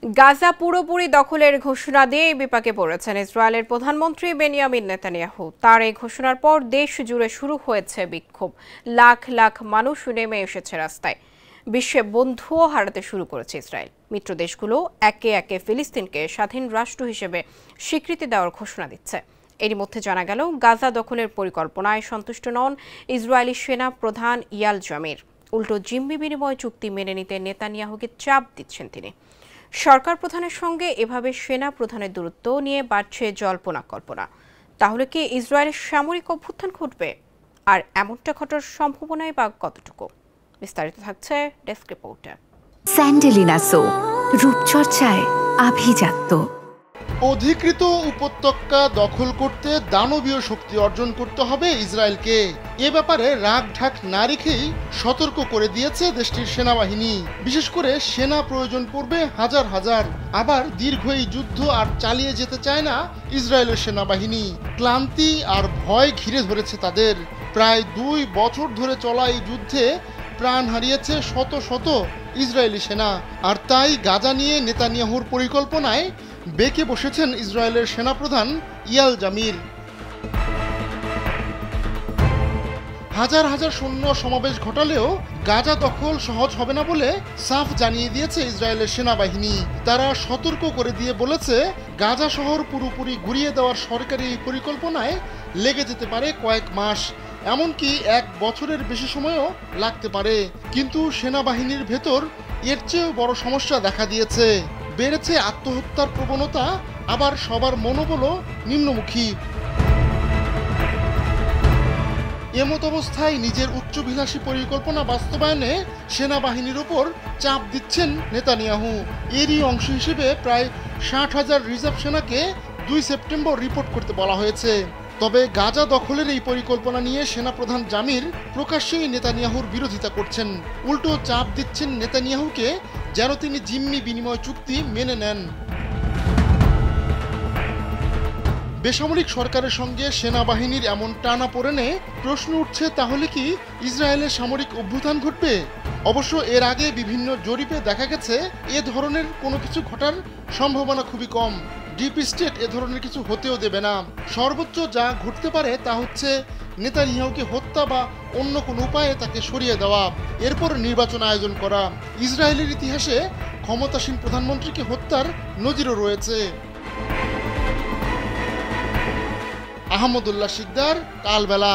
গাজা পুরোপুরি দখলের ঘোষণা দিয়ে বিপাকে পড়েছেন ইসরায়েলের প্রধানমন্ত্রী বেনিয়ামিন নেতানিয়াহু। তার এই ঘোষণার পর দেশ জুড়ে শুরু হয়েছে বিক্ষোভ। লাখ লাখ মানুষ নেমে এসেছে রাস্তায়। বিশ্বে বন্ধুও হারাতে শুরু করেছে ইসরায়েল। মিত্র দেশগুলো একে একে ফিলিস্তিনকে স্বাধীন রাষ্ট্র হিসেবে স্বীকৃতি দেওয়ার ঘোষণা দিচ্ছে। এরই মধ্যে জানা গেল, গাজা দখলের পরিকল্পনায় সন্তুষ্ট নন ইসরায়েলি সেনা প্রধান ইয়াল জামির। উল্টো জিম্মি বিনিময় চুক্তি মেনে নিতে নেতানিয়াহুকে চাপ দিচ্ছেন তিনি। সরকার প্রধানের সঙ্গে এভাবে সেনা প্রধানের দূরত্ব নিয়ে বাড়ছে জল্পনা কল্পনা। তাহলে কি ইসরায়েলের সামরিক অভ্যুত্থান ঘটবে? আর এমনটা ঘটার সম্ভাবনাই বা কতটুকু? বিস্তারিত থাকছে ডেস্ক রিপোর্টে। স্যান্ডেলিনা সো, রূপচর্চায় আভিজাত্য। অধিকৃত উপত্যকা দখল করতে দানবীয় শক্তি অর্জন করতে হবে ইসরায়েলকে। এ ব্যাপারে রাগ ঢাক না রেখেই সতর্ক করে দিয়েছে দেশটির সেনাবাহিনী। বিশেষ করে সেনা প্রয়োজন পড়বে হাজার হাজার। আবার দীর্ঘ এই যুদ্ধ আর চালিয়ে যেতে চায় না ইসরায়েলের সেনাবাহিনী। ক্লান্তি আর ভয় ঘিরে ধরেছে তাদের। প্রায় 2 বছর ধরে চলা এই যুদ্ধে প্রাণ হারিয়েছে শত শত ইসরায়েলি সেনা। আর তাই গাজা নিয়ে নেতানিয়াহুর পরিকল্পনায় বেঁকে বসেছেন ইসরায়েলের সেনাপ্রধান ইয়াল জামির। হাজার হাজার সৈন্য সমাবেশ ঘটালেও গাজা দখল সহজ হবে না বলে সাফ জানিয়ে দিয়েছে ইসরায়েলের সেনাবাহিনী। তারা সতর্ক করে দিয়ে বলেছে, গাজা শহর পুরোপুরি ঘুরিয়ে দেওয়ার সরকারি এই পরিকল্পনায় লেগে যেতে পারে কয়েক মাস, এমনকি 1 বছরের বেশি সময়ও লাগতে পারে। কিন্তু সেনাবাহিনীর ভেতর এর চেয়েও বড় সমস্যা দেখা দিয়েছে। বেড়েছে আত্মহত্যার প্রবণতা, আবার সবার মনোবলও নিম্নমুখী। এমত অবস্থায় নিজের উচ্চভিলাষী পরিকল্পনা বাস্তবায়নে সেনাবাহিনীর উপর চাপ দিচ্ছেন নেতানিয়াহু। এরই অংশ হিসেবে প্রায় 60,000 রিজার্ভ সেনাকে 2 সেপ্টেম্বর রিপোর্ট করতে বলা হয়েছে। তবে গাজা দখলের এই পরিকল্পনা নিয়ে সেনাপ্রধান জামির প্রকাশ্যেই নেতানিয়াহুর বিরোধিতা করছেন। উল্টো চাপ দিচ্ছেন নেতানিয়াহুকে যেন তিনি জিম্মি বিনিময় চুক্তি মেনে নেন। বেসামরিক সরকারের সঙ্গে সেনাবাহিনীর এমন টানাপোড়েনে প্রশ্ন উঠছে, তাহলে কি ইসরায়েলের সামরিক অভ্যুত্থান ঘটবে? অবশ্য এর আগে বিভিন্ন জরিপে দেখা গেছে এ ধরনের কোনো কিছু ঘটার সম্ভাবনা খুবই কম। ডিপ স্টেট এ ধরনের কিছু হতেও দেবে না। সর্বোচ্চ যা ঘটতে পারে তা হচ্ছে নেতানিয়াহুকে হত্যা বা অন্য কোনো উপায়ে তাকে সরিয়ে দেওয়া, এরপর নির্বাচন আয়োজন করা। ইসরায়েলের ইতিহাসে ক্ষমতাসীন প্রধানমন্ত্রীকে হত্যার নজিরও রয়েছে। আহমদুল্লাহ শিকদার, কালবেলা।